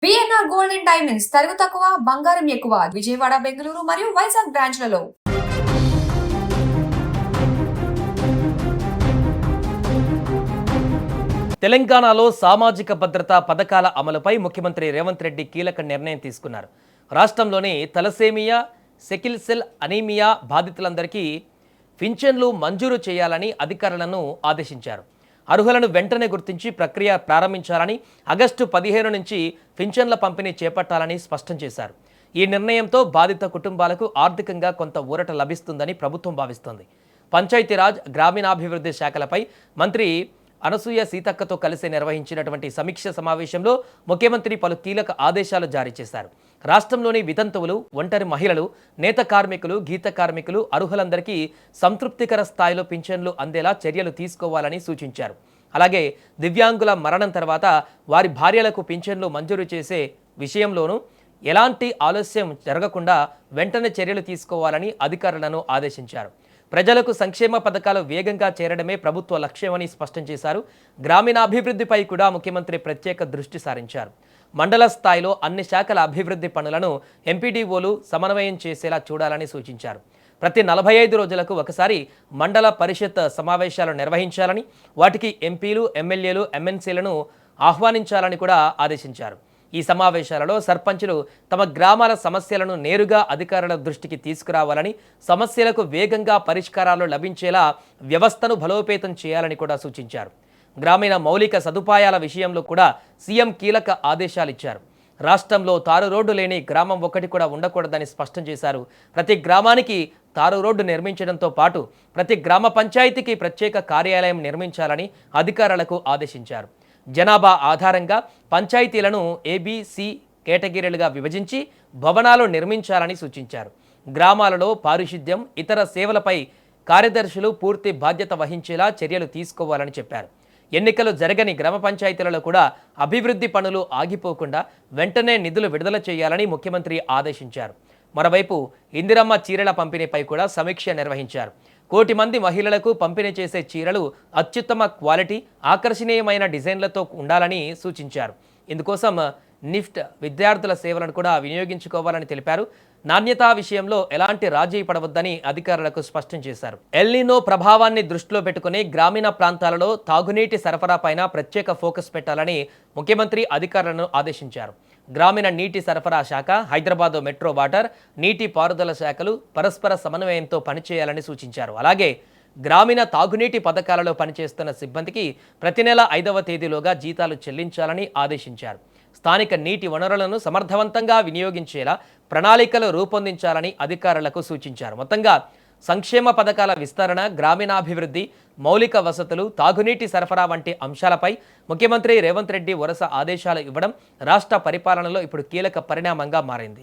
BNR gold and diamonds తరుగు తక్కువ బంగారం ఎక్కువ విజయవాడ బెంగళూరు మరియు వైజాగ్ బ్రాంచ్లలో. తెలంగాణలో సామాజిక భద్రతా పథకాల అమలుపై ముఖ్యమంత్రి రేవంత్ రెడ్డి కీలక నిర్ణయం తీసుకున్నారు. రాష్ట్రంలోని తలసేమియా, సెకిల్ సెల్ అనీమియా బాధితులందరికీ పింఛన్లు మంజూరు చేయాలని అధికారులను ఆదేశించారు. అర్హులను వెంటనే గుర్తించి ప్రక్రియ ప్రారంభించాలని, ఆగస్టు 15 నుంచి పింఛన్ల పంపిణీ చేపట్టాలని స్పష్టం చేశారు. ఈ నిర్ణయంతో బాధిత కుటుంబాలకు ఆర్థికంగా కొంత ఊరట లభిస్తుందని ప్రభుత్వం భావిస్తోంది. పంచాయతీరాజ్, గ్రామీణాభివృద్ధి శాఖలపై మంత్రి అనసూయ సీతక్కతో కలిసి నిర్వహించినటువంటి సమీక్ష సమావేశంలో ముఖ్యమంత్రి పలు కీలక ఆదేశాలు జారీ చేశారు. రాష్ట్రంలోని వితంతువులు, ఒంటరి మహిళలు, నేత కార్మికులు, గీత కార్మికులు అర్హులందరికీ సంతృప్తికర స్థాయిలో పింఛన్లు అందేలా చర్యలు తీసుకోవాలని సూచించారు. అలాగే దివ్యాంగుల మరణం తర్వాత వారి భార్యలకు పింఛన్లు మంజూరు చేసే విషయంలోనూ ఎలాంటి ఆలస్యం జరగకుండా వెంటనే చర్యలు తీసుకోవాలని అధికారులను ఆదేశించారు. ప్రజలకు సంక్షేమ పథకాలు వేగంగా చేరడమే ప్రభుత్వ లక్ష్యమని స్పష్టం చేశారు. గ్రామీణాభివృద్ధిపై కూడా ముఖ్యమంత్రి ప్రత్యేక దృష్టి సారించారు. మండల స్థాయిలో అన్ని శాఖల అభివృద్ధి పనులను ఎంపీడీఓలు సమన్వయం చేసేలా చూడాలని సూచించారు. ప్రతి 45 రోజులకు ఒకసారి మండల పరిషత్ సమావేశాలు నిర్వహించాలని, వాటికి ఎంపీలు, ఎమ్మెల్యేలు, ఎమ్మెల్సీలను ఆహ్వానించాలని కూడా ఆదేశించారు. ఈ సమావేశాలలో సర్పంచులు తమ గ్రామాల సమస్యలను నేరుగా అధికారుల దృష్టికి తీసుకురావాలని, సమస్యలకు వేగంగా పరిష్కారాలు లభించేలా వ్యవస్థను బలోపేతం చేయాలని కూడా సూచించారు. గ్రామీణ మౌలిక సదుపాయాల విషయంలో కూడా సీఎం కీలక ఆదేశాలు ఇచ్చారు. రాష్ట్రంలో తారు రోడ్డు లేని గ్రామం ఒక్కటి కూడా ఉండకూడదని స్పష్టం చేశారు. ప్రతి గ్రామానికి తారు రోడ్డు నిర్మించడంతో పాటు ప్రతి గ్రామ పంచాయతీకి ప్రత్యేక కార్యాలయం నిర్మించాలని అధికారులకు ఆదేశించారు. జనాభా ఆధారంగా పంచాయతీలను ఏబిసి కేటగిరీలుగా విభజించి భవనాలు నిర్మించాలని సూచించారు. గ్రామాలలో పారిశుద్ధ్యం, ఇతర సేవలపై కార్యదర్శులు పూర్తి బాధ్యత వహించేలా చర్యలు తీసుకోవాలని చెప్పారు. ఎన్నికలు జరగని గ్రామ పంచాయతీలలో కూడా అభివృద్ధి పనులు ఆగిపోకుండా వెంటనే నిధులు విడుదల చేయాలని ముఖ్యమంత్రి ఆదేశించారు. మరోవైపు ఇందిరమ్మ చీరల పంపిణీపై కూడా సమీక్ష నిర్వహించారు. 1 కోటి మంది మహిళలకు పంపిణీ చేసే చీరలు అత్యుత్తమ క్వాలిటీ, ఆకర్షణీయమైన డిజైన్లతో ఉండాలని సూచించారు. ఇందుకోసం నిఫ్ట్ విద్యార్థుల సేవలను కూడా వినియోగించుకోవాలని తెలిపారు. నాణ్యతా విషయంలో ఎలాంటి రాజీ పడవద్దని అధికారులకు స్పష్టం చేశారు. ఎల్నినో ప్రభావాన్ని దృష్టిలో పెట్టుకుని గ్రామీణ ప్రాంతాలలో తాగునీటి సరఫరా పైన ప్రత్యేక ఫోకస్ పెట్టాలని ముఖ్యమంత్రి అధికారులను ఆదేశించారు. గ్రామీణ నీటి సరఫరా శాఖ, హైదరాబాద్ మెట్రో వాటర్, నీటి పారుదల శాఖలు పరస్పర సమన్వయంతో పనిచేయాలని సూచించారు. అలాగే గ్రామీణ తాగునీటి పథకాలలో పనిచేస్తున్న సిబ్బందికి ప్రతి నెల 5వ తేదీలోగా జీతాలు చెల్లించాలని ఆదేశించారు. స్థానిక నీటి వనరులను సమర్థవంతంగా వినియోగించేలా ప్రణాళికలు రూపొందించాలని అధికారులకు సూచించారు. మొత్తంగా సంక్షేమ పథకాల విస్తరణ, గ్రామీణాభివృద్ధి, మౌలిక వసతులు, తాగునీటి సరఫరా వంటి అంశాలపై ముఖ్యమంత్రి రేవంత్ రెడ్డి వరుస ఆదేశాలు ఇవ్వడం రాష్ట్ర పరిపాలనలో ఇప్పుడు కీలక పరిణామంగా మారింది.